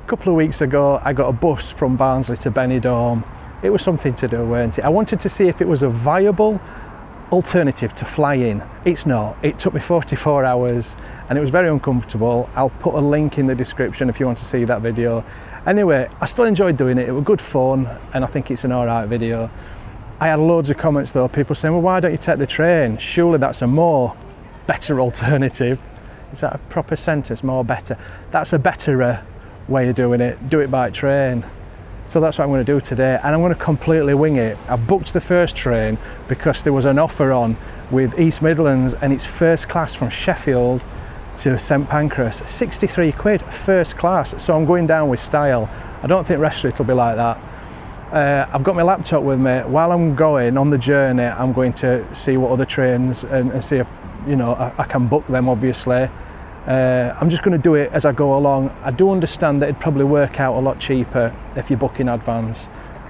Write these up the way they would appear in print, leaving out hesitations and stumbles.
couple of weeks ago I got a bus from Barnsley to Benidorm. It was something to do, weren't it? I wanted to see if it was a viable alternative to flying. It's not. It took me 44 hours and it was very uncomfortable. I'll put a link in the description if you want to see that video. Anyway, I still enjoyed doing it. It was good fun and I think it's an alright video. I had loads of comments though, people saying, well, why don't you take the train? Surely that's a better alternative. Is that a proper sentence? More better. That's a better way of doing it. Do it by train. So that's what I'm going to do today, and I'm going to completely wing it. I booked the first train because there was an offer on with East Midlands and it's first class from Sheffield to St Pancras. 63 quid, first class. So I'm going down with style. I don't think rest of it will be like that. I've got my laptop with me. While I'm going on the journey, I'm going to see what other trains and see if, you know, I can book them, obviously. I'm just going to do it as I go along. I do understand that it'd probably work out a lot cheaper if you book in advance,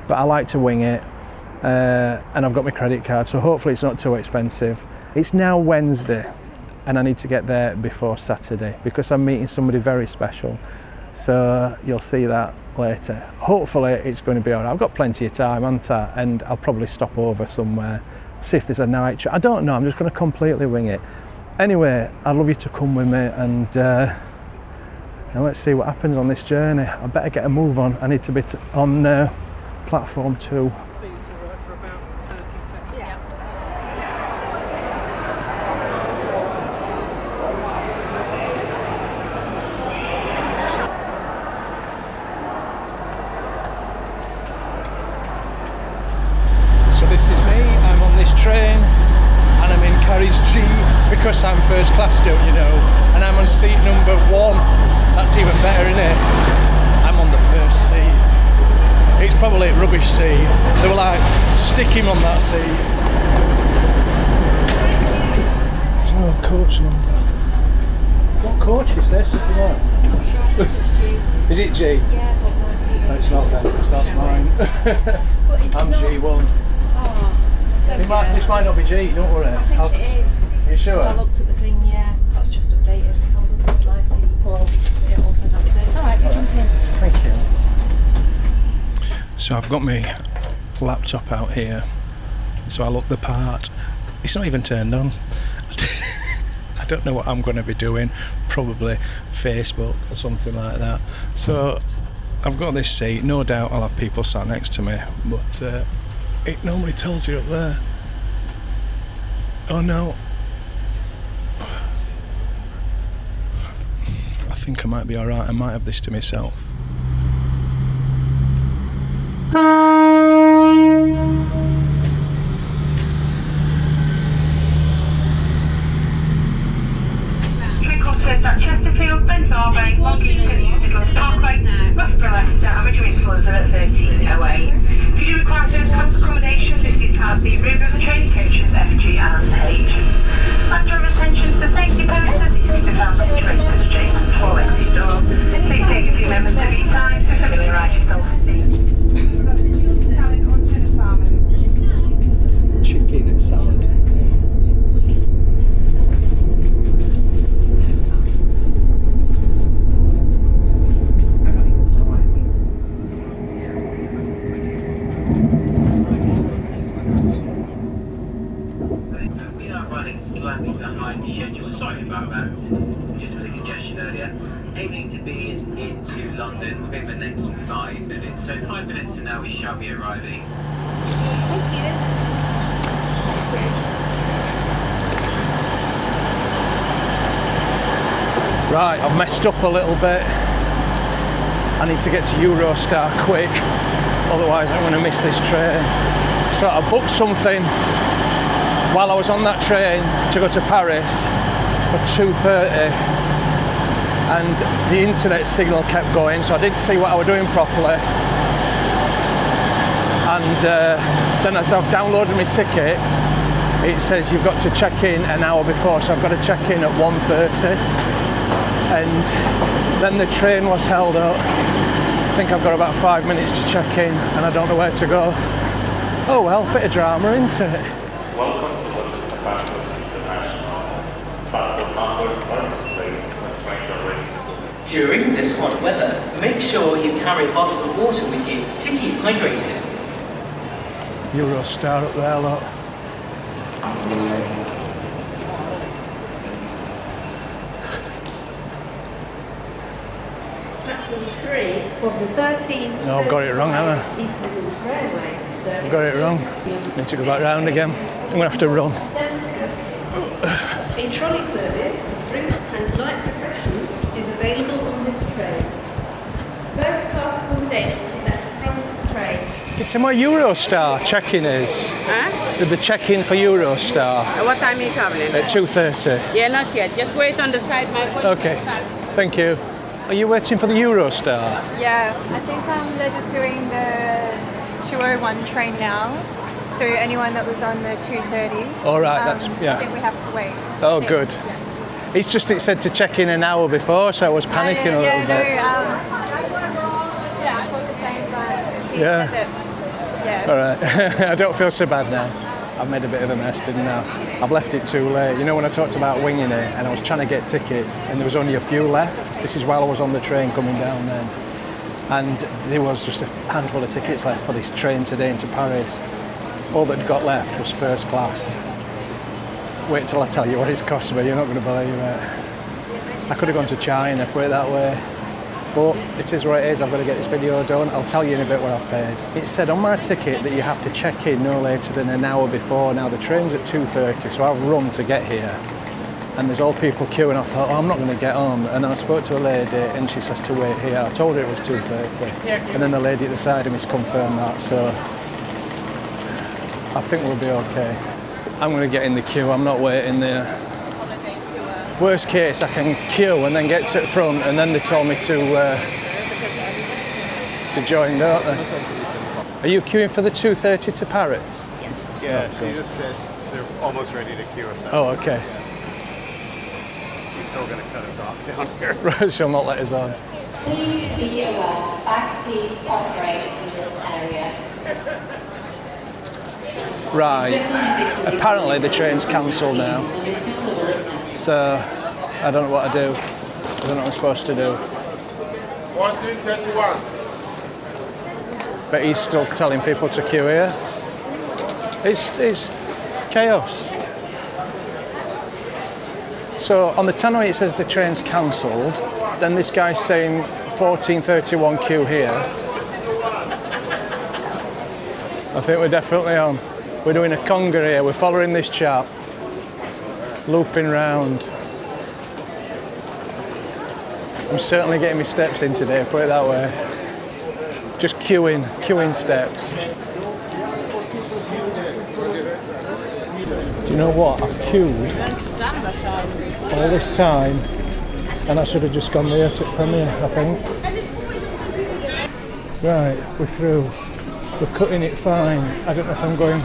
but I like to wing it, and I've got my credit card, so hopefully it's not too expensive. It's now Wednesday and I need to get there before Saturday because I'm meeting somebody very special, so you'll see that later. Hopefully it's going to be alright. I've got plenty of time, haven't I? And I'll probably stop over somewhere, see if there's a night train. I don't know, I'm just going to completely wing it. Anyway, I'd love you to come with me and let's see what happens on this journey. I better get a move on. I need to be on platform 2. So this is me, I'm on this train. And I'm in carriage G because I'm first class, don't you know? And I'm on seat number 1. That's even better, isn't it? I'm on the first seat. It's probably a rubbish seat. They were like, stick him on that seat. There's no coach numbers. What coach is this? Is it G? Yeah, but my seat. No, it's not then, because that's mine. I'm G1. Oh. This might not be G, don't worry. I think it is. Are you sure? I looked at the thing, yeah, that's just updated. So I was looking at my seat. Well, it all said opposite. It's alright, you jump in. Thank you. So I've got my laptop out here, so I look the part. It's not even turned on. I don't know what I'm going to be doing, probably Facebook or something like that. So I've got this seat, no doubt I'll have people sat next to me, but it normally tells you up there. Oh no. I think I might be alright, I might have this to myself. At Chesterfield, Benidorm, Walking City, Midlands Parkway, Loughborough, Leicester, and between schools are at 13:08. If you do require third class accommodation, this is part of the room of the train coaches FG and H. And your attention to the safety purposes, these can be found situated at adjacent floor exit door. Please take a few moments of your time to familiarise yourself with these. Chicken and salad. Sorry about that, just with the congestion earlier. Aiming to be into London within the next 5 minutes. So 5 minutes from now we shall be arriving. Thank you. Right, I've messed up a little bit. I need to get to Eurostar quick, otherwise I'm going to miss this train. So I booked something while I was on that train to go to Paris for 2:30, and the internet signal kept going, so I didn't see what I was doing properly. And then as I've downloaded my ticket, it says you've got to check in an hour before, so I've got to check in at 1:30. And then the train was held up. I think I've got about 5 minutes to check in, and I don't know where to go. Oh well, bit of drama, isn't it? Welcome to St Pancras International. Platform numbers are displayed when trains are ready to go. During this hot weather, make sure you carry a bottle of water with you to keep hydrated. Eurostar up there, look. Platform 3 for the 13th. No, I've got it wrong, haven't I? East Midlands Railway. I've got it wrong. Need to go back round again. I'm going to have to run. A trolley service of fruits and light refreshments is available on this train. First class accommodation is at the front of the train. It's in my Eurostar check-in is. Huh? The check-in for Eurostar What time are you traveling? at 2:30. Yeah, not yet. Just wait on the side, Mike. Okay, thank you. Are you waiting for the Eurostar? Yeah, I think they're just doing the 201 train now. So anyone that was on the 2:30. All right, that's, yeah. I think we have to wait. Oh, good. It's just, it said to check in an hour before, so I was panicking a little bit. Yeah, I thought the same, but he Yeah. said that, yeah. All right, I don't feel so bad now. I've made a bit of a mess, didn't I? I've left it too late. You know when I talked about winging it and I was trying to get tickets and there was only a few left? This is while I was on the train coming down then. And there was just a handful of tickets left for this train today into Paris. All that got left was first class. Wait till I tell you what it's cost me, you're not going to believe it. I could have gone to China, put it that way. But it is what it is, I've got to get this video done. I'll tell you in a bit what I've paid. It said on my ticket that you have to check in no later than an hour before. Now the train's at 2:30, so I've run to get here. And there's all people queuing. I thought, oh, I'm not going to get on. And then I spoke to a lady and she says to wait here. I told her it was 2:30. And then the lady at the side of me's confirmed that, so I think we'll be okay. I'm going to get in the queue, I'm not waiting there. Worst case, I can queue and then get to the front, and then they told me to join, don't they? Are you queuing for the 2:30 to Paris? Yes. Yeah, she just said they're almost ready to queue us up. Oh, okay. She's still going to cut us off down here. Right, she'll not let us on. Please be aware, back keys operate in this area. Right, apparently the train's cancelled now. So, I don't know what to do. I don't know what I'm supposed to do. 1431. But he's still telling people to queue here. It's chaos. So on the tannoy it says the train's cancelled. Then this guy's saying 1431 queue here. I think we're definitely on. We're doing a conga here. We're following this chap. Looping round. I'm certainly getting my steps in today, put it that way. Just queuing steps. Do you know what? I've queued all this time and I should have just gone there to Premier, I think. Right, we're through. We're cutting it fine. I don't know if I'm going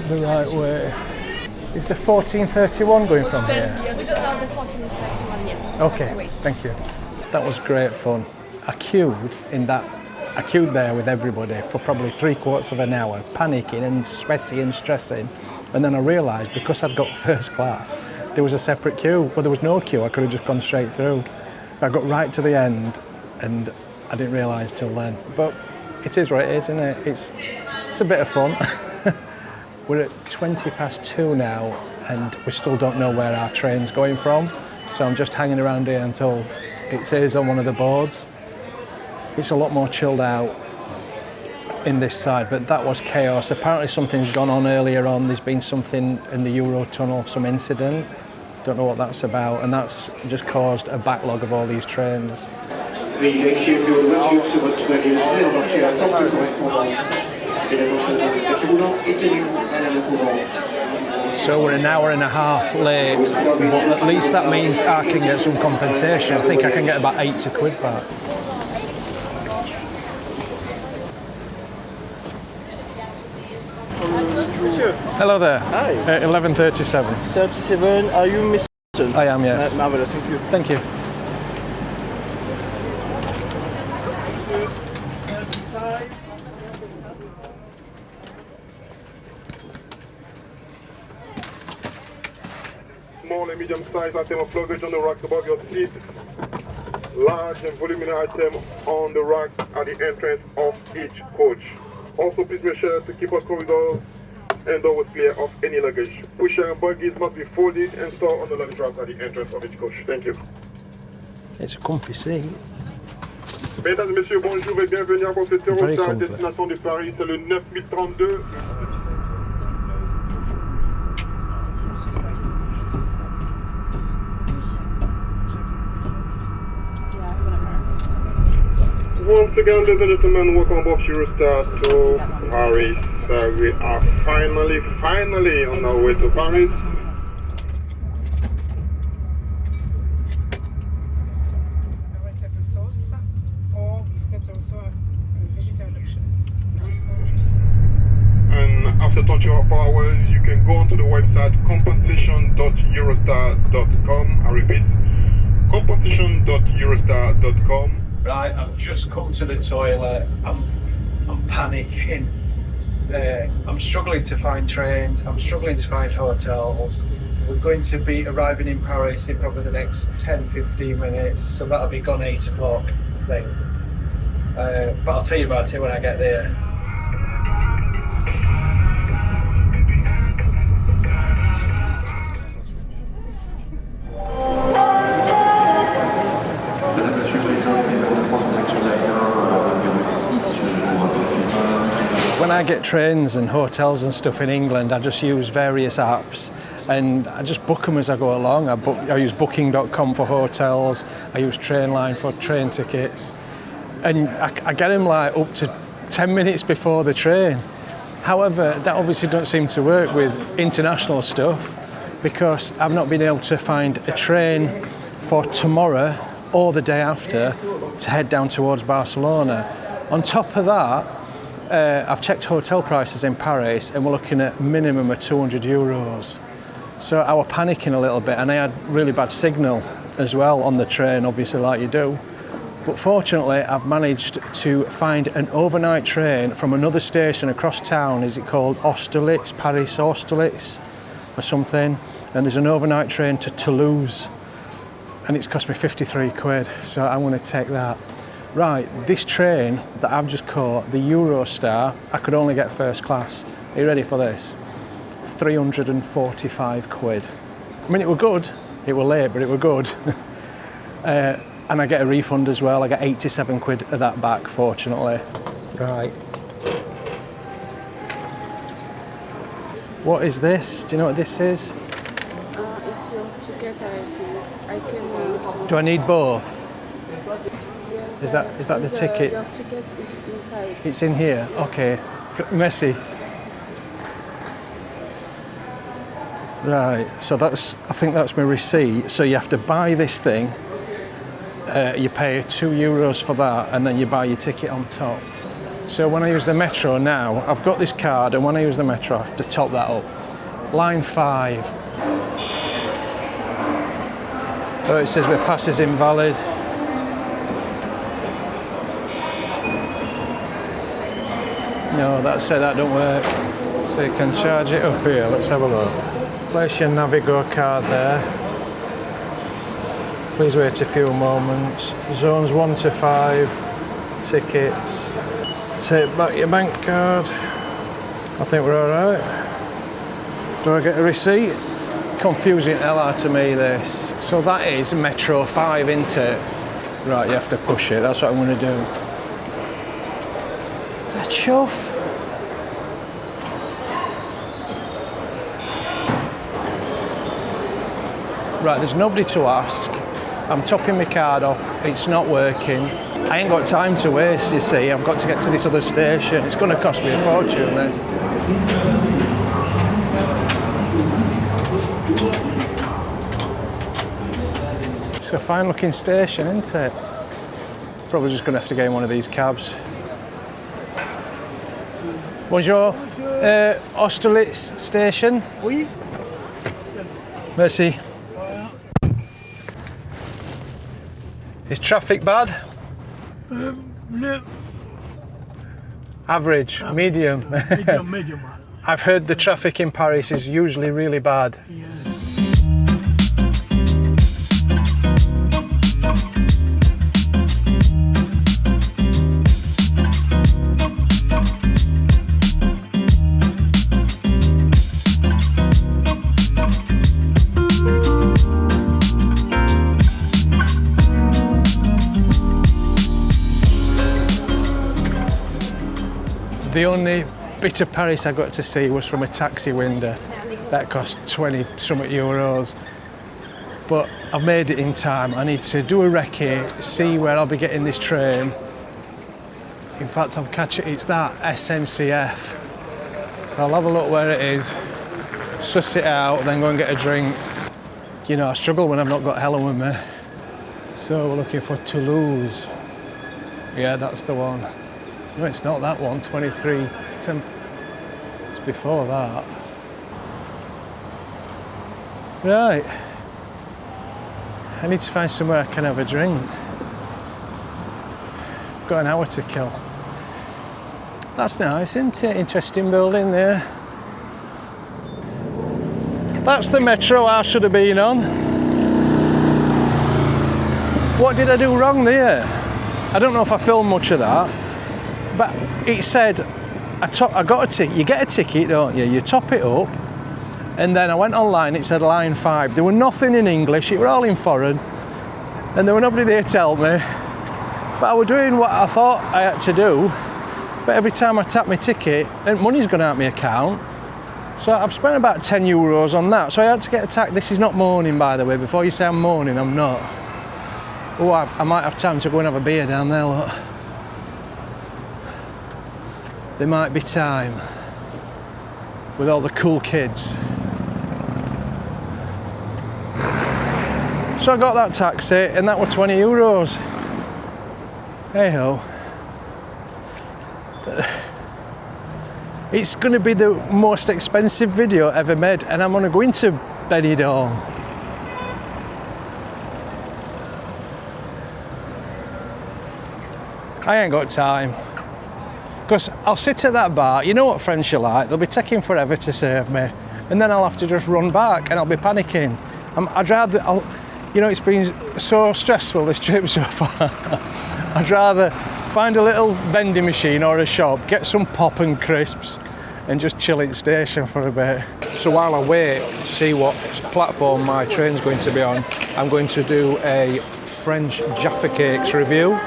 the right way. Is the 1431 going from here? We don't know the 1431 yet. Okay, thank you. That was great fun. I queued there with everybody for probably 3/4 of an hour, panicking and sweaty and stressing. And then I realised because I'd got first class, there was a separate queue. Well, there was no queue, I could have just gone straight through. I got right to the end and I didn't realise till then. But it is what it is, isn't it? It's a bit of fun. We're at 2:20 now and we still don't know where our train's going from. So I'm just hanging around here until it says on one of the boards. It's a lot more chilled out in this side, but that was chaos. Apparently something's gone on earlier on. There's been something in the Eurotunnel, some incident. Don't know what that's about, and that's just caused a backlog of all these trains. Veuillez vérifier que le voiture sur votre bagage embarquer la porte correspondante. Faites attention aux tapis roulants et tenez-vous à la main courante. So we're an hour and a half late, but at least that means I can get some compensation. I think I can get about 80 quid back. Monsieur. Hello there. Hi. 11:37. 37, are you Mr. I am, yes. Marvelous, thank you. Thank you. Small and medium size nice item of luggage on the rack above your seat. Large and voluminous item on the rack at the entrance of each coach. Also, please make sure to keep our corridors and doors clear of any luggage. Pusher and buggies must be folded and stored on the luggage rack at the entrance of each coach. Thank you. It's a comfy seat. Mesdames et messieurs, bonjour et bienvenue à votre Eurostar destination de Paris, c'est le 9032. Once again, ladies and gentlemen, welcome aboard Eurostar to Paris. We are finally on our way to Paris. And after 24 hours, you can go onto the website compensation.eurostar.com. I repeat, compensation.eurostar.com. Right, I've just come to the toilet. I'm panicking. I'm struggling to find trains. I'm struggling to find hotels. We're going to be arriving in Paris in probably the next 10-15 minutes, so that'll be gone 8 o'clock, I think. But I'll tell you about it when I get there. When I get trains and hotels and stuff in England, I just use various apps and I just book them as I go along. I use booking.com for hotels, I use Trainline for train tickets, and I get them like up to 10 minutes before the train. However, that obviously don't seem to work with international stuff because I've not been able to find a train for tomorrow or the day after to head down towards Barcelona. On top of that, I've checked hotel prices in Paris and we're looking at minimum of €200. So I was panicking a little bit and I had really bad signal as well on the train, obviously like you do. But fortunately I've managed to find an overnight train from another station across town. Is it called Austerlitz, Paris Austerlitz or something? And there's an overnight train to Toulouse and it's cost me 53 quid, so I'm going to take that. Right, this train that I've just caught, the Eurostar, I could only get first class. Are you ready for this? 345 quid. I mean, it were good. It were late, but it were good. And I get a refund as well. I get 87 quid of that back, fortunately. Right. What is this? Do you know what this is? It's your ticket, I think. I can. Do I need both? Yes, Is that the ticket? Your ticket is inside. It's in here. Okay. Merci. Right. So I think that's my receipt. So you have to buy this thing. You pay €2 for that, and then you buy your ticket on top. So when I use the metro now, I've got this card, and when I use the metro, I have to top that up. Line 5. Oh, it says my pass is invalid. No, that's it, that don't work. So you can charge it up here. Let's have a look. Place your Navigo card there. Please wait a few moments. Zones 1 to 5, tickets. Take back your bank card. I think we're all right. Do I get a receipt? Confusing hell out of me, this. So that is Metro 5, isn't it? Right, you have to push it. That's what I'm going to do. The chuff. Right, there's nobody to ask. I'm topping my card off, it's not working. I ain't got time to waste, you see. I've got to get to this other station. It's going to cost me a fortune, this. It's a fine looking station, isn't it? Probably just going to have to get in one of these cabs. Bonjour. Austerlitz station? Oui. Merci. Is traffic bad? No. Average, medium. Medium. I've heard the traffic in Paris is usually really bad. Yeah. The only bit of Paris I got to see was from a taxi window. That cost 20 something euros. But I've made it in time. I need to do a recce, see where I'll be getting this train. In fact, I'll catch it, it's that SNCF. So I'll have a look where it is, suss it out, then go and get a drink. You know, I struggle when I've not got Helen with me. So we're looking for Toulouse. Yeah, that's the one. No, it's not that one, 23. It's before that. Right. I need to find somewhere I can have a drink. Got an hour to kill. That's nice, isn't it? Interesting building there. That's the metro I should have been on. What did I do wrong there? I don't know if I filmed much of that, but it said, I got a ticket. You get a ticket, don't you? You top it up, and then I went online, it said line 5. There were nothing in English, it were all in foreign, and there were nobody there to help me. But I was doing what I thought I had to do, but every time I tap my ticket, money's gone out my account. So I've spent about 10 euros on that. So I had to get a taxi. This is not moaning, by the way. Before you say I'm moaning, I'm not. Oh, I might have time to go and have a beer down there, look. There might be time with all the cool kids. So I got that taxi and that was 20 euros. Hey ho. It's going to be the most expensive video ever made, and I'm going to go into Benidorm. I ain't got time. Because I'll sit at that bar, you know what French are like, they'll be taking forever to serve me, and then I'll have to just run back and I'll be panicking. I'd rather, you know, it's been so stressful this trip so far. I'd rather find a little vending machine or a shop, get some pop and crisps, and just chill in station for a bit. So while I wait to see what platform my train's going to be on, I'm going to do a French Jaffa Cakes review.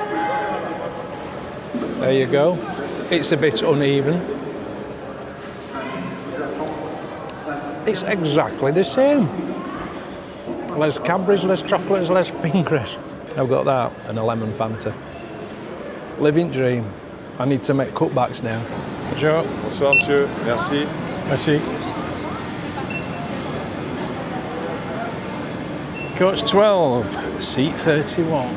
There you go. It's a bit uneven. It's exactly the same. Less Cadbury's, less chocolates, less fingers. I've got that and a lemon Fanta. Living dream. I need to make cutbacks now. Bonjour. Bonsoir, monsieur. Merci. Merci. Coach 12, seat 31.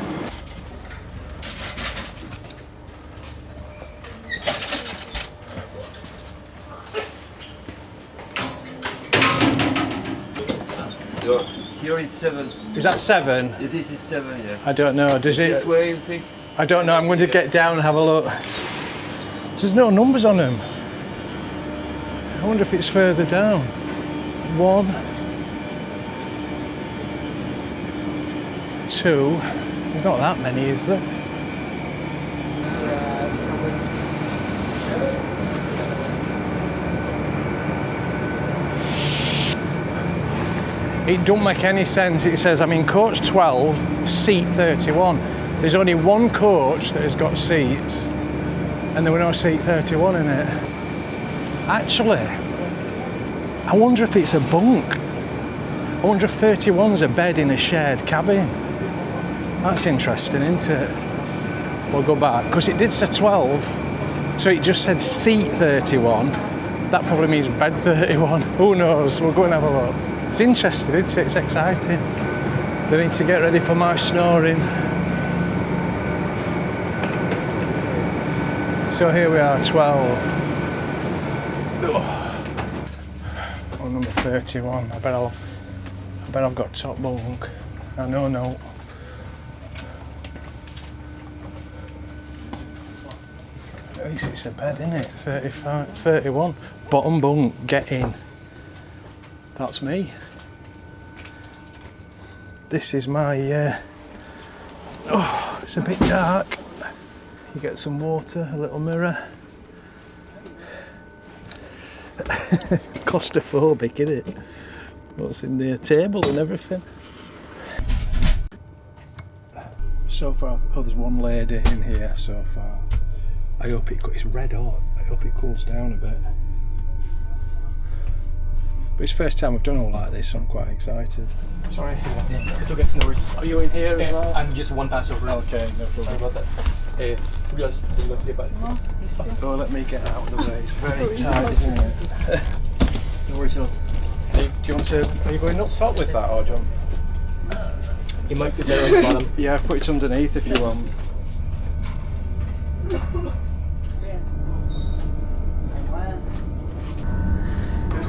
Here it's 7. Is that 7? This is 7, yeah. I don't know. Does it? This way, you think? I don't know. I'm going to get down and have a look. There's no numbers on them. I wonder if it's further down. 1, 2. There's not that many, is there? It don't make any sense. It says I'm in coach 12, seat 31. There's only one coach that has got seats, and there were no seat 31 in it. Actually, I wonder if it's a bunk. I wonder if 31's a bed in a shared cabin. That's interesting, isn't it? We'll go back, because it did say 12, so it just said seat 31. That probably means bed 31. Who knows? We'll go and have a look. It's interesting, isn't it? It's exciting. They need to get ready for my snoring. So here we are, 12. Oh, number 31. I bet I've got top bunk. No. At least it's a bed, isn't it? 35, 31. Bottom bunk, get in. That's me. This is my, it's a bit dark. You get some water, a little mirror. Claustrophobic, isn't it? What's in the table and everything. So far, there's one lady in here so far. I hope it's red hot. hope it cools down a bit. But it's the first time I've done all like this, so I'm quite excited. Sorry, it's okay, no worries. Are you in here as well? I'm just one pass over. Okay, no problem. Sorry about that. Let's get back. Oh, let me get out of the way. It's very tight, isn't it? No worries at all. Do you want to? Are you going up top with that, or do you want? It might be better on the bottom. Yeah, put it underneath if you want.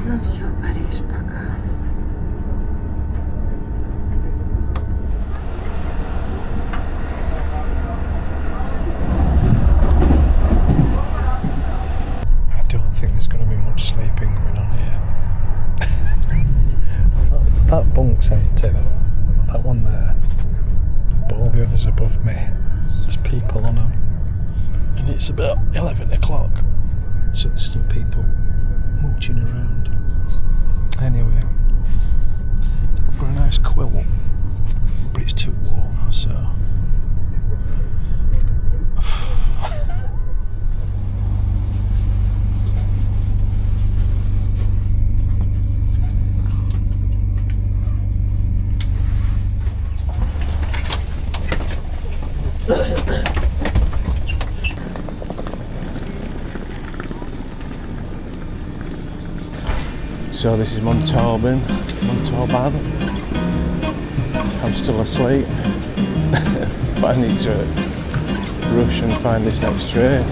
Ну все, Париж, пока. I don't think there's going to be much sleeping going on here. that bunk's empty though. That one there. But all the others above me, there's people on them. And it's about 11 o'clock. So there's still people mooching around. Anyway, I've got a nice quilt, but it's too warm, so. So this is Montalban. I'm still asleep, but I need to rush and find this next train.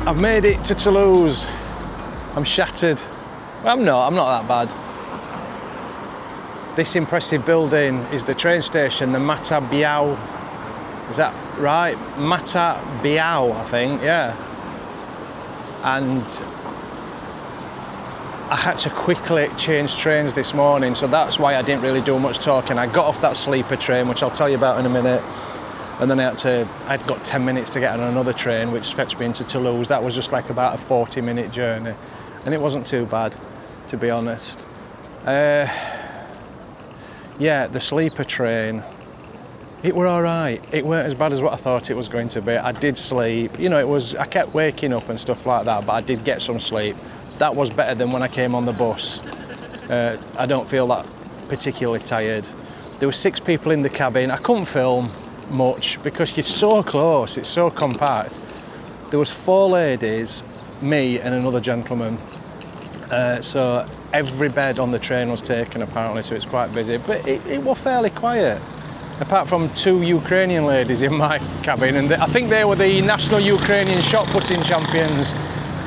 I've made it to Toulouse. I'm shattered. Well, I'm not that bad. This impressive building is the train station, the Mata Biao. Is that right? Mata Biao, I think, yeah. And I had to quickly change trains this morning, so that's why I didn't really do much talking. I got off that sleeper train, which I'll tell you about in a minute. And then I'd got 10 minutes to get on another train, which fetched me into Toulouse. That was just like about a 40-minute journey. And it wasn't too bad, to be honest. Yeah, the sleeper train, it were all right. It weren't as bad as what I thought it was going to be. I did sleep. You know, I kept waking up and stuff like that, but I did get some sleep. That was better than when I came on the bus. I don't feel that particularly tired. There were 6 people in the cabin. I couldn't film much because you're so close, it's so compact. There was 4 ladies, me and another gentleman, so every bed on the train was taken apparently, so it's quite busy, but it was fairly quiet apart from 2 Ukrainian ladies in my cabin, and I think they were the national Ukrainian shot putting champions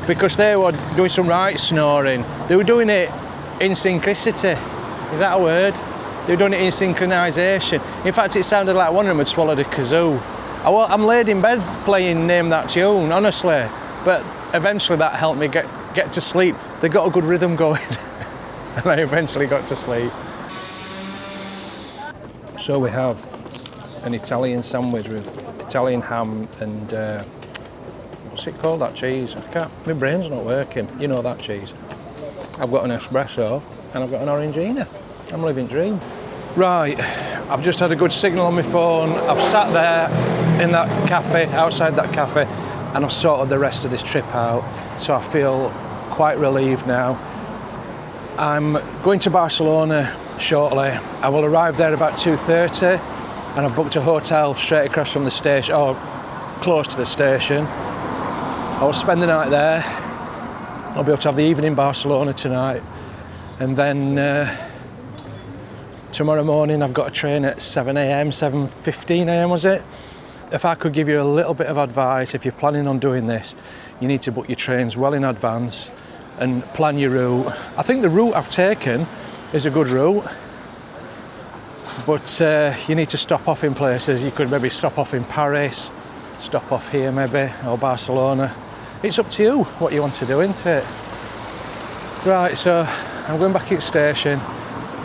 because they were doing some right snoring. They were doing it in synchronicity, is that a word? They were doing it in synchronisation. In fact, it sounded like one of them had swallowed a kazoo. I'm laid in bed playing Name That Tune, honestly. But eventually that helped me get to sleep. They got a good rhythm going. And I eventually got to sleep. So we have an Italian sandwich with Italian ham and, what's it called, that cheese? My brain's not working. You know that cheese. I've got an espresso and I've got an orangina. I'm living dream. Right, I've just had a good signal on my phone. I've sat there in that cafe, outside that cafe, and I've sorted the rest of this trip out. So I feel quite relieved now. I'm going to Barcelona shortly. I will arrive there about 2:30, and I've booked a hotel straight across from the station, or close to the station. I will spend the night there. I'll be able to have the evening in Barcelona tonight, and then tomorrow morning I've got a train at 7 a.m, 7:15 a.m. was it? If I could give you a little bit of advice, if you're planning on doing this, you need to book your trains well in advance and plan your route. I think the route I've taken is a good route. but you need to stop off in places. You could maybe stop off in Paris, stop off here maybe, or Barcelona. It's up to you what you want to do, isn't it? Right, so I'm going back in station.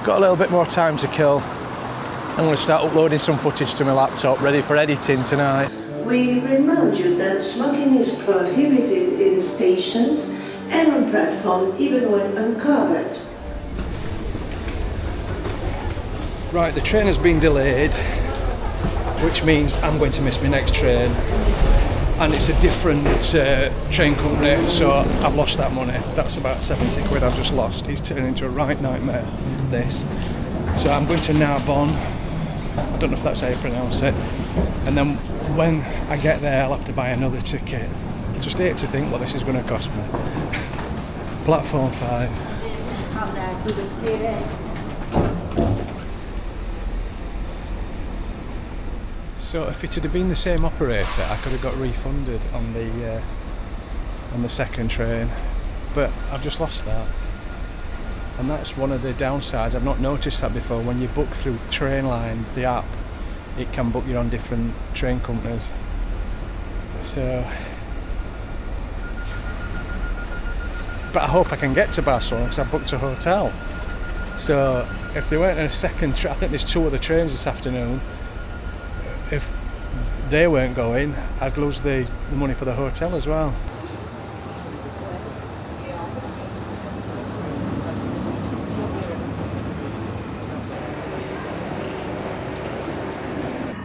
Got a little bit more time to kill. I'm going to start uploading some footage to my laptop, ready for editing tonight. We remind you that smoking is prohibited in stations and on platform, even when uncovered. Right, the train has been delayed, which means I'm going to miss my next train. And it's a different train company, so I've lost that money. That's about 70 quid I've just lost. It's turned into a right nightmare, this. So I'm going to Narbonne. I don't know if that's how you pronounce it. And then when I get there, I'll have to buy another ticket. I just hate to think what this is going to cost me. Platform 5. So if it had been the same operator, I could have got refunded on the second train, but I've just lost that. And that's one of the downsides. I've not noticed that before. When you book through Trainline, the app, it can book you on different train companies. So, but I hope I can get to Barcelona because I've booked a hotel. So if they weren't in a second I think there's 2 other trains this afternoon. If they weren't going, I'd lose the money for the hotel as well.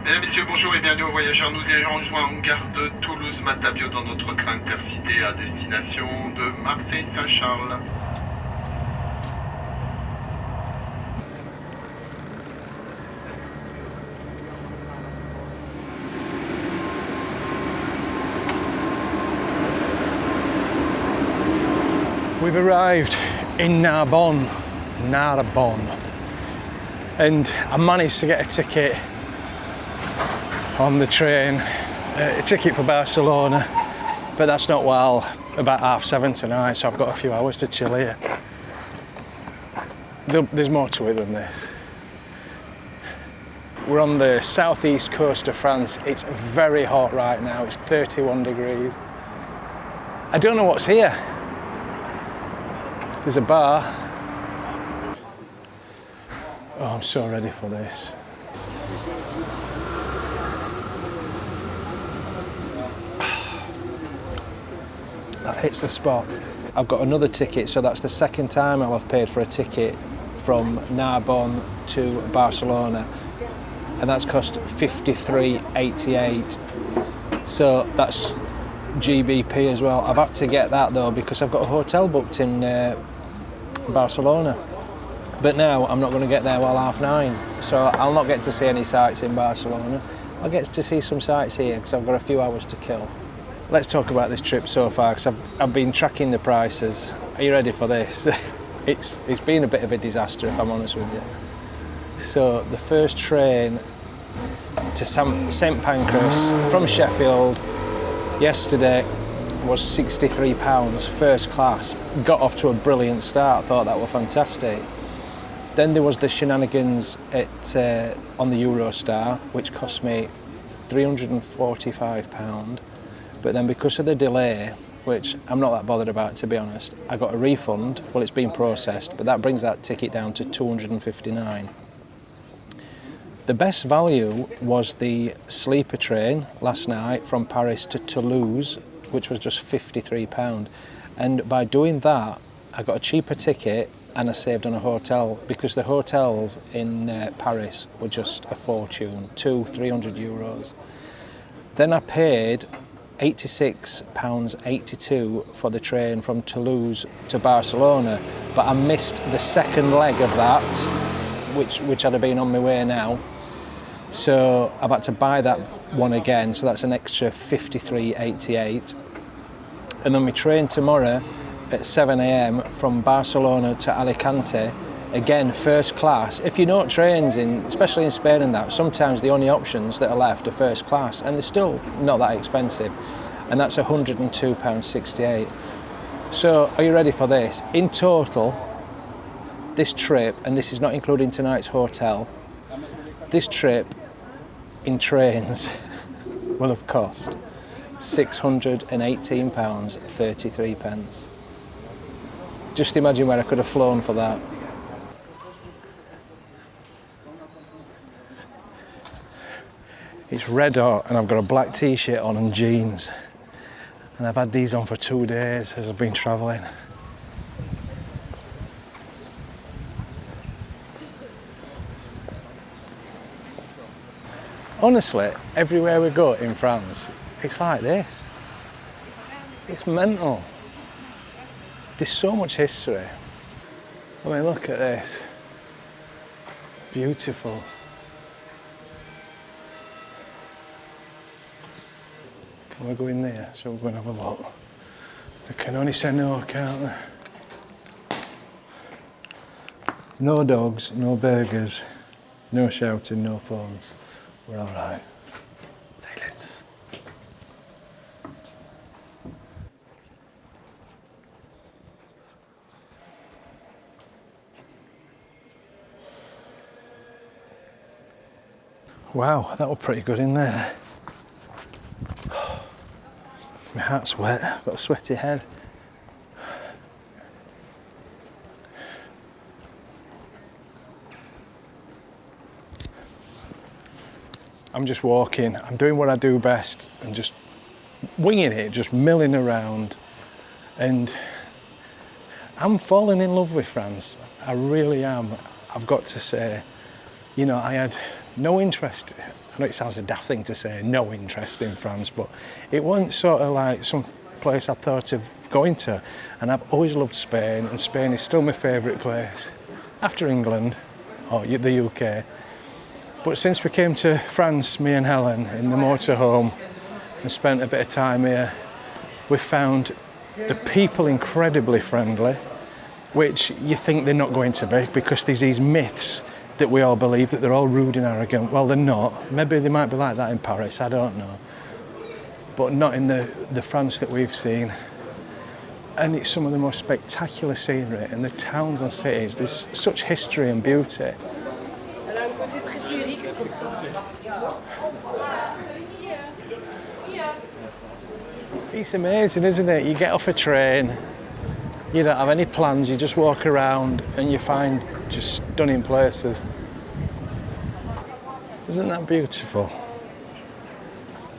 Mesdames, Messieurs, bonjour et bienvenue aux voyageurs. Nous irons rejoindre en gare de Toulouse-Matabiau dans notre train intercité à destination de Marseille-Saint-Charles. We've arrived in Narbonne, and I managed to get a ticket on the train, a ticket for Barcelona, but that's not well, about 7:30 tonight, so I've got a few hours to chill here. There's more to it than this. We're on the southeast coast of France. It's very hot right now, it's 31 degrees. I don't know what's here. There's a bar. Oh, I'm so ready for this. That hits the spot. I've got another ticket, so that's the second time I'll have paid for a ticket from Narbonne to Barcelona, and that's cost 53.88. So that's GBP as well. I've had to get that though because I've got a hotel booked in Barcelona, but now I'm not going to get there while 9:30, so I'll not get to see any sights in Barcelona. I'll get to see some sights here because I've got a few hours to kill. Let's talk about this trip so far because I've been tracking the prices. Are you ready for this? It's been a bit of a disaster if I'm honest with you. So the first train to St Pancras from Sheffield yesterday was £63 first class. Got off to a brilliant start, thought that was fantastic. Then there was the shenanigans on the Eurostar, which cost me £345. But then because of the delay, which I'm not that bothered about to be honest, I got a refund. Well, it's been processed, but that brings that ticket down to £259. The best value was the sleeper train last night from Paris to Toulouse, which was just £53. And by doing that, I got a cheaper ticket and I saved on a hotel because the hotels in Paris were just a fortune, €300. Then I paid £86.82 for the train from Toulouse to Barcelona, but I missed the second leg of that, which I'd have been on my way now. So I've had to buy that one again, so that's an extra £53.88. And then we train tomorrow at 7 a.m. from Barcelona to Alicante, again first class. If you know trains, especially in Spain and that, sometimes the only options that are left are first class, and they're still not that expensive, and that's £102.68. So are you ready for this? In total, this trip, and this is not including tonight's hotel, This trip in trains will have cost £618.33. Just imagine where I could have flown for that. It's red hot and I've got a black t-shirt on and jeans. And I've had these on for 2 days as I've been travelling. Honestly, everywhere we go in France, it's like this. It's mental. There's so much history. I mean, look at this. Beautiful. Can we go in there? So we're going to have a look. They can only say no, can't they? No dogs, no burgers, no shouting, no phones. We're all right. Silence. Wow, that was pretty good in there. My heart's wet, I've got a sweaty head. I'm just walking, I'm doing what I do best and just winging it, just milling around. And I'm falling in love with France, I really am. I've got to say, you know, I had no interest, I know it sounds a daft thing to say, no interest in France, but it wasn't sort of like some place I thought of going to. And I've always loved Spain, and Spain is still my favourite place, after England, or the UK. But since we came to France, me and Helen, in the motorhome, and spent a bit of time here, we found the people incredibly friendly, which you think they're not going to be, because there's these myths that we all believe that they're all rude and arrogant. Well, they're not. Maybe they might be like that in Paris, I don't know. But not in the France that we've seen. And it's some of the most spectacular scenery, and the towns and cities, there's such history and beauty. It's amazing, isn't it? You get off a train, you don't have any plans, you just walk around and you find just stunning places. Isn't that beautiful?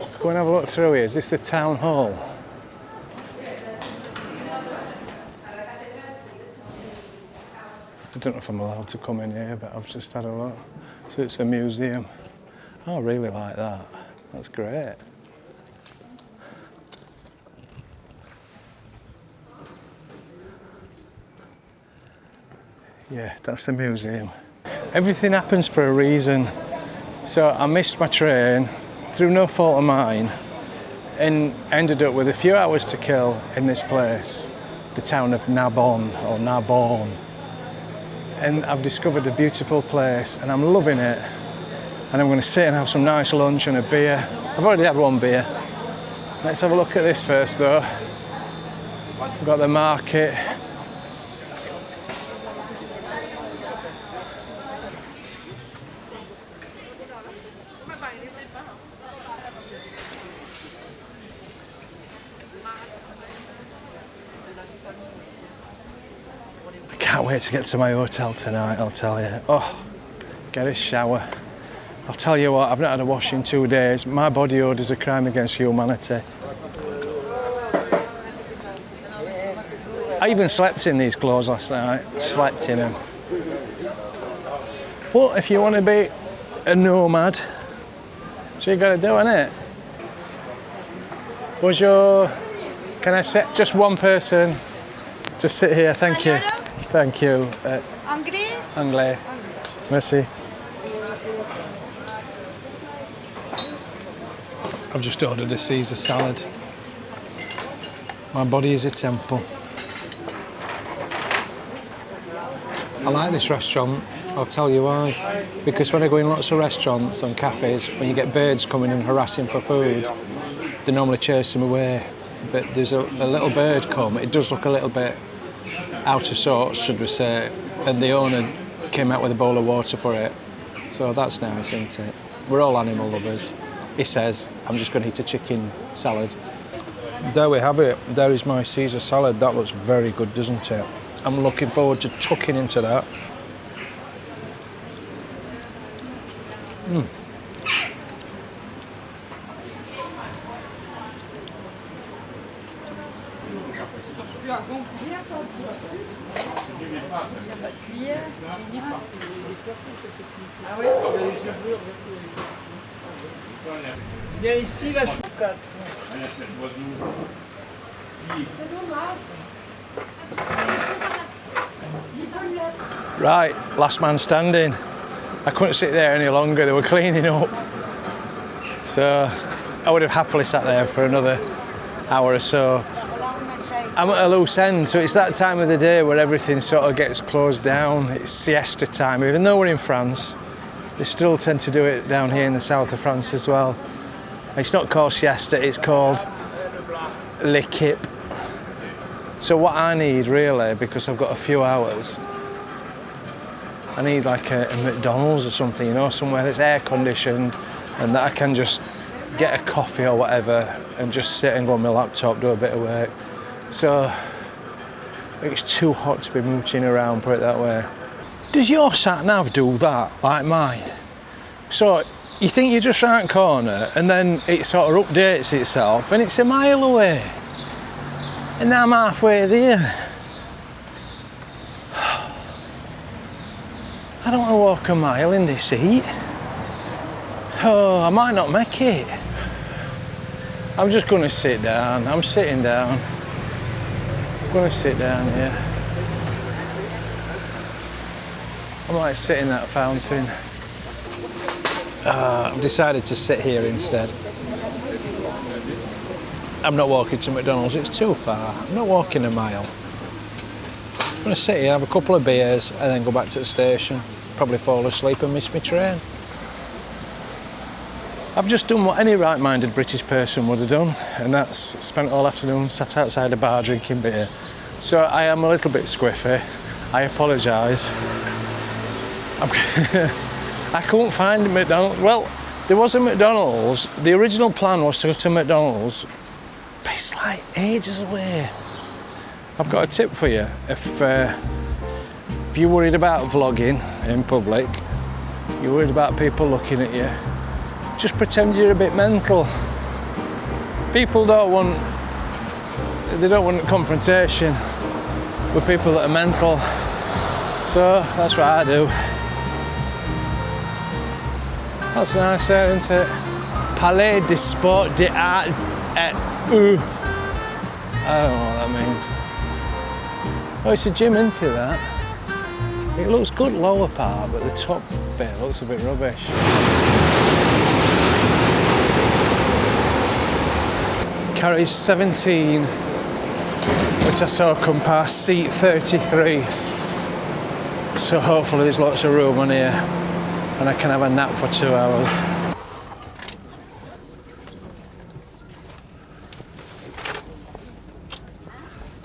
Let's go and have a look through here. Is this the town hall? I don't know if I'm allowed to come in here, but I've just had a look. So it's a museum. Oh, I really like that. That's great. Yeah, that's the museum. Everything happens for a reason. So I missed my train through no fault of mine and ended up with a few hours to kill in this place, the town of Narbonne or Narbonne. And I've discovered a beautiful place and I'm loving it. And I'm going to sit and have some nice lunch and a beer. I've already had one beer. Let's have a look at this first though. We've got the market. Can't wait to get to my hotel tonight, I'll tell you. Oh, get a shower. I'll tell you what, I've not had a wash in 2 days. My body odour is a crime against humanity. I even slept in these clothes last night. Slept in them. But if you want to be a nomad, so you got to do, innit? Bonjour. Can I sit? Just one person. Just sit here, thank you. Thank you. Anglais? Anglais. Merci. I've just ordered a Caesar salad. My body is a temple. I like this restaurant, I'll tell you why. Because when I go in lots of restaurants and cafes, when you get birds coming and harassing for food, they normally chase them away. But there's a little bird come, it does look a little bit out of sorts, should we say, and the owner came out with a bowl of water for it. So that's nice, isn't it? We're all animal lovers. He says, I'm just going to eat a chicken salad. There we have it. There is my Caesar salad. That looks very good, doesn't it? I'm looking forward to tucking into that. Viens ici, la choucrate. Right, last man standing. I couldn't sit there any longer, they were cleaning up. So I would have happily sat there for another hour or so. I'm at a loose end, so it's that time of the day where everything sort of gets closed down. It's siesta time, even though we're in France. They still tend to do it down here in the south of France as well. It's not called siesta, it's called l'équipe. So what I need really, because I've got a few hours, I need like a McDonald's or something, you know, somewhere that's air conditioned and that I can just get a coffee or whatever and just sit and go on my laptop, do a bit of work. So it's too hot to be mooching around, put it that way. Does your sat nav do that like mine? So you think you're just round the corner and then it sort of updates itself and it's a mile away. And now I'm halfway there. I don't want to walk a mile in this heat. Oh, I might not make it. I'm just going to sit down. I'm sitting down. I'm going to sit down here. I might sit in that fountain. I've decided to sit here instead. I'm not walking to McDonald's, it's too far. I'm not walking a mile. I'm going to sit here, have a couple of beers and then go back to the station. Probably fall asleep and miss my train. I've just done what any right-minded British person would have done, and that's spent all afternoon sat outside a bar drinking beer. So I am a little bit squiffy. I apologise. I couldn't find a McDonald's. Well, there was a McDonald's. The original plan was to go to McDonald's, but it's like ages away. I've got a tip for you. If you're worried about vlogging in public, you're worried about people looking at you, just pretend you're a bit mental. People don't want confrontation with people that are mental. So that's what I do. That's nice there, isn't it? Palais des Sports d'Art et I don't know what that means. Oh, it's a gym, isn't it, that? It looks good lower part, but the top bit looks a bit rubbish. Carries 17, which I saw come past, seat 33. So hopefully there's lots of room on here and I can have a nap for 2 hours.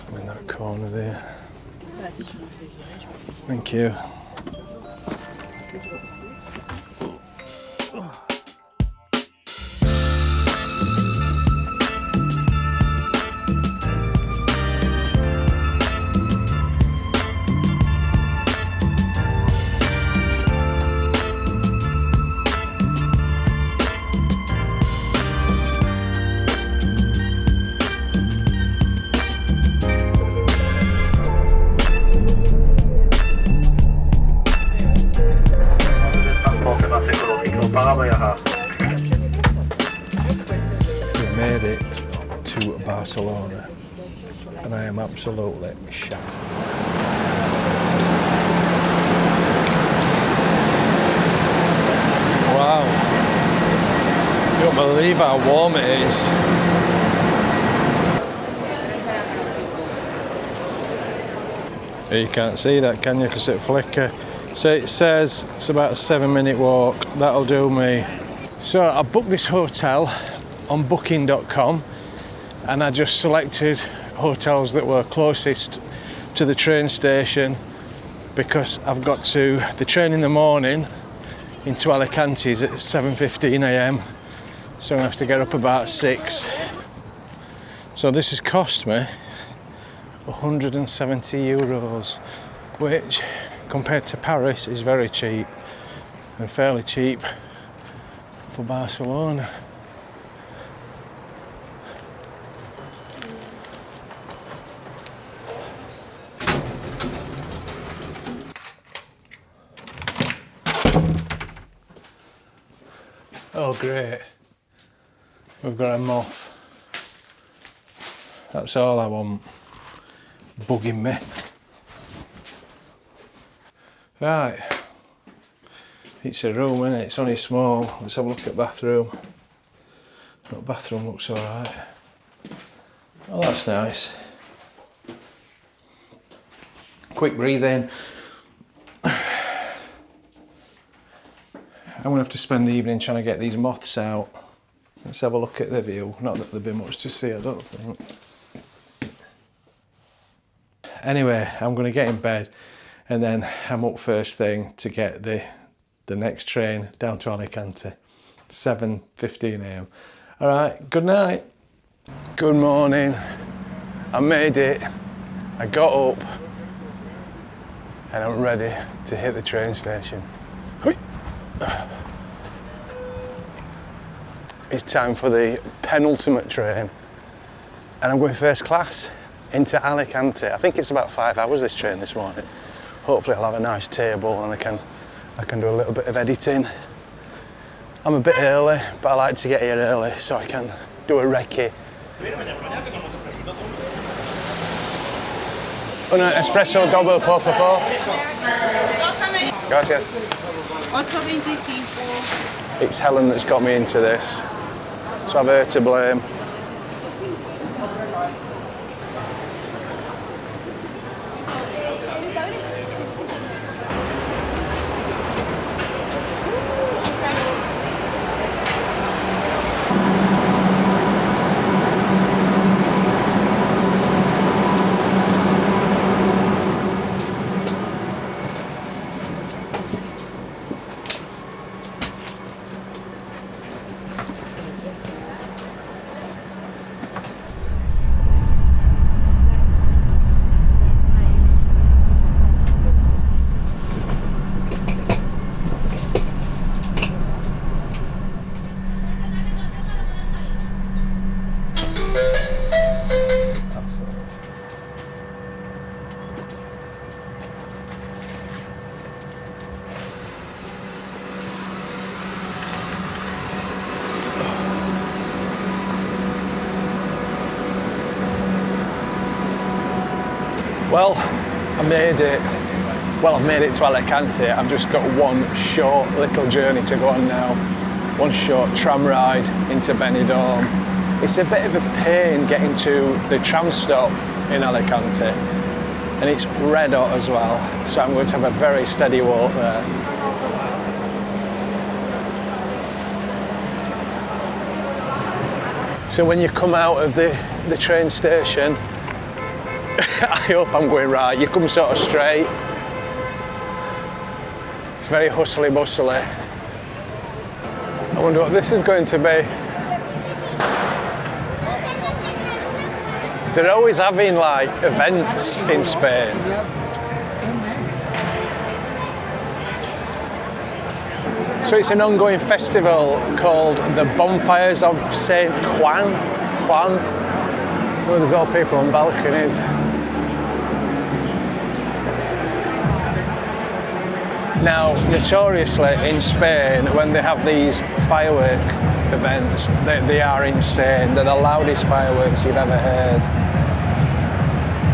I'm in that corner there. Thank you. We've made it to Barcelona and I am absolutely shattered. Wow, you don't believe how warm it is. You can't see that, can you, because it flicker. So it says it's about a 7-minute walk. That'll do me. So I booked this hotel on booking.com and I just selected hotels that were closest to the train station because I've got the train in the morning into Alicante is at 7:15 a.m. so I'm gonna have to get up about 6. So this has cost me 170 euros, which compared to Paris is very cheap and fairly cheap for Barcelona. Oh great, we've got a moth. That's all I want, bugging me. Right, it's a room, isn't it? It's only small. Let's have a look at bathroom. The bathroom looks alright. Oh, that's nice. Quick breathe in. I'm going to have to spend the evening trying to get these moths out. Let's have a look at the view. Not that there'll be much to see, I don't think. Anyway, I'm going to get in bed and then I'm up first thing to get the next train down to Alicante. 7:15 a.m. Alright, good night. Good morning. I made it. I got up and I'm ready to hit the train station. It's time for the penultimate train and I'm going first class into Alicante. I think it's about 5 hours this train this morning. Hopefully I'll have a nice table and I can do a little bit of editing. I'm a bit early, but I like to get here early so I can do a recce. Una espresso double, por favor. Gracias. 8.25. It's Helen that's got me into this, so I've her to blame. Well, I made it. Well, I've made it to Alicante. I've just got one short little journey to go on now. One short tram ride into Benidorm. It's a bit of a pain getting to the tram stop in Alicante, and it's red hot as well, so I'm going to have a very steady walk there. So when you come out of the train station, I hope I'm going right, you come sort of straight. It's very hustly bustly. I wonder what this is going to be. They're always having like events in Spain. So it's an ongoing festival called the Bonfires of St. Juan. Well, there's all people on balconies. Now, notoriously in Spain, when they have these firework events, they are insane. They're the loudest fireworks you've ever heard.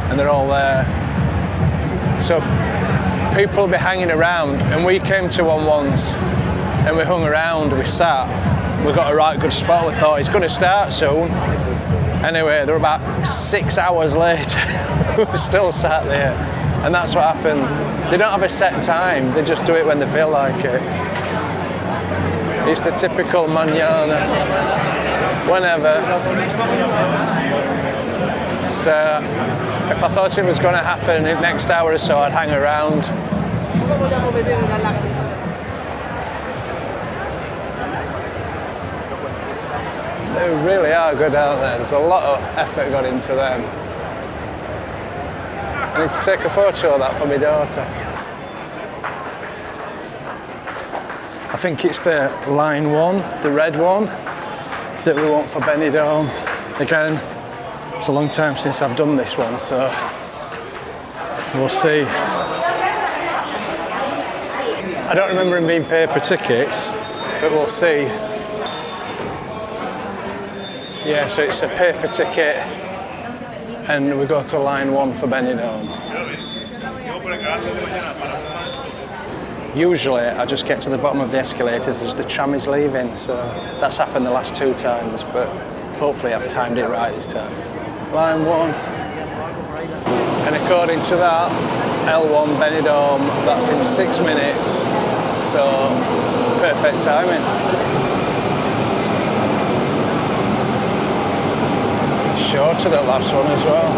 And they're all there. So people will be hanging around, and we came to one once, and we hung around, we sat, we got a right good spot, we thought it's going to start soon. Anyway, they're about 6 hours late, we're still sat there. And that's what happens. They don't have a set time, they just do it when they feel like it. It's the typical mañana, whenever. So, if I thought it was going to happen in the next hour or so, I'd hang around. They really are good, aren't they? There's a lot of effort got into them. I need to take a photo of that for my daughter. I think it's the line 1, the red one, that we want for Benidorm. Again, it's a long time since I've done this one, so we'll see. I don't remember them being paper tickets, but we'll see. Yeah, so it's a paper ticket, and we go to line 1 for Benidorm. Usually I just get to the bottom of the escalators as the tram is leaving, so that's happened the last 2 times, but hopefully I've timed it right this time. Line 1, and according to that, L1 Benidorm, that's in 6 minutes, so perfect timing. Shorter that last one as well.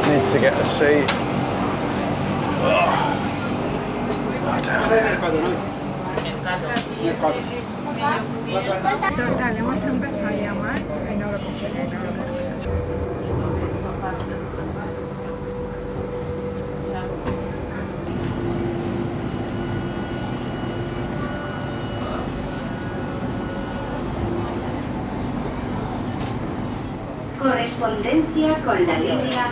Need to get a seat. Oh, down there. Correspondencia con la línea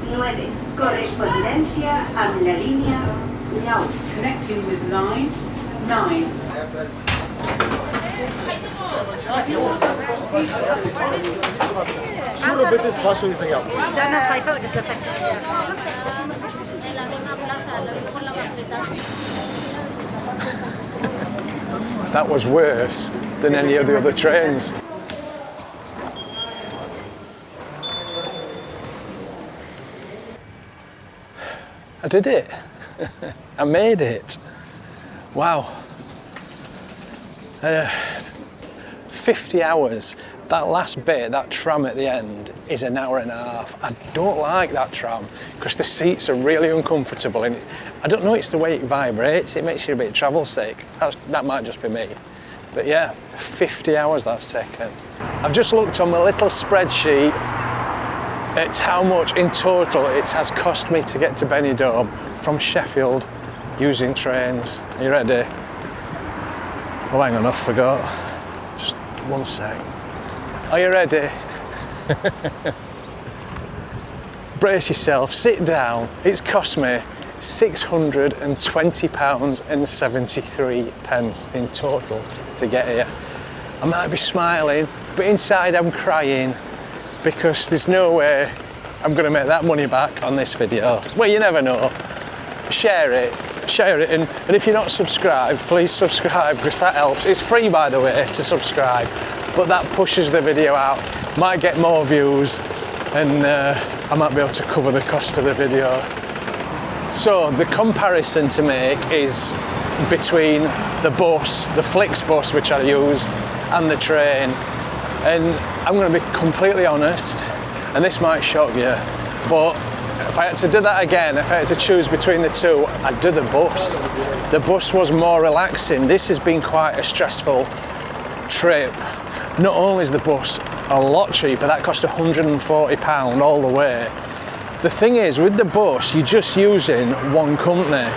9. Correspondencia amb la línia 9. Connecting with line 9. Juro, bitte, es war schon nicht länger. That was worse than any of the other trains. I did it. I made it. Wow. 50 hours. That last bit, that tram at the end, is an hour and a half. I don't like that tram because the seats are really uncomfortable, and I don't know, it's the way it vibrates. It makes you a bit travel sick. That might just be me. But yeah, 50 hours that's taken. I've just looked on my little spreadsheet at how much in total it has cost me to get to Benidorm from Sheffield using trains. Are you ready? Oh, hang on, I forgot. Just one sec. Are you ready? Brace yourself, sit down. It's cost me £620.73 in total to get here. I might be smiling, but inside I'm crying because there's no way I'm going to make that money back on this video. Well, you never know. Share it, and if you're not subscribed, please subscribe because that helps. It's free, by the way, to subscribe, but that pushes the video out, might get more views, and I might be able to cover the cost of the video. So the comparison to make is between the bus, the Flix bus which I used, and the train. And I'm going to be completely honest, and this might shock you, but if I had to do that again, if I had to choose between the two, I'd do the bus. The bus was more relaxing. This has been quite a stressful trip. Not only is the bus a lot cheaper, that cost £140 all the way. The thing is, with the bus, you're just using one company,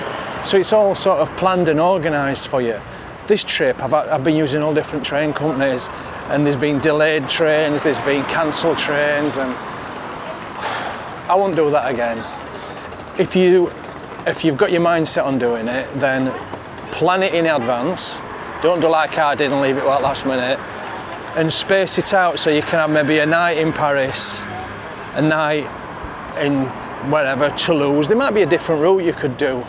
so it's all sort of planned and organised for you. This trip, I've been using all different train companies, and there's been delayed trains, there's been cancelled trains, and I won't do that again. If you've got your mindset on doing it, then plan it in advance. Don't do like I did and leave it at last minute, and space it out so you can have maybe a night in Paris, a night in wherever, Toulouse. There might be a different route you could do.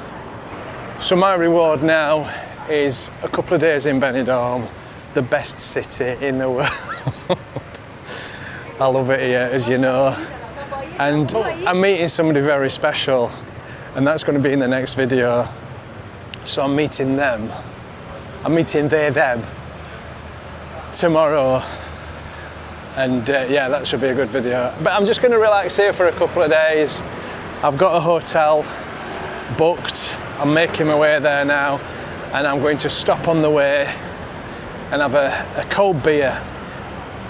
So my reward now is a couple of days in Benidorm, the best city in the world. I love it here, as you know. And I'm meeting somebody very special, and that's going to be in the next video. So I'm meeting them. I'm meeting them tomorrow. And yeah, that should be a good video. But I'm just going to relax here for a couple of days. I've got a hotel booked. I'm making my way there now, and I'm going to stop on the way and have a cold beer.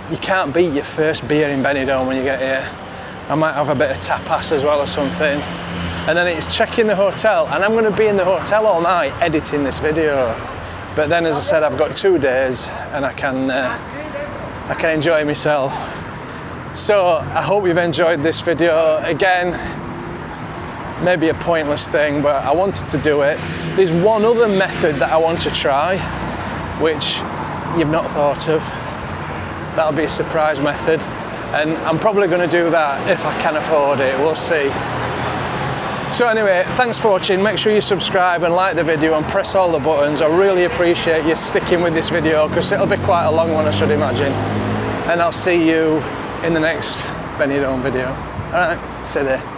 You can't beat your first beer in Benidorm when you get here. I might have a bit of tapas as well or something. And then it's checking the hotel, and I'm going to be in the hotel all night editing this video. But then, as I said, I've got 2 days and I can enjoy myself. So I hope you've enjoyed this video. Again, maybe a pointless thing, but I wanted to do it. There's one other method that I want to try, which you've not thought of. That'll be a surprise method, and I'm probably going to do that if I can afford it. We'll see. So anyway, thanks for watching. Make sure you subscribe and like the video and press all the buttons. I really appreciate you sticking with this video, because it'll be quite a long one, I should imagine. And I'll see you in the next Benidorm video. All right, see you there.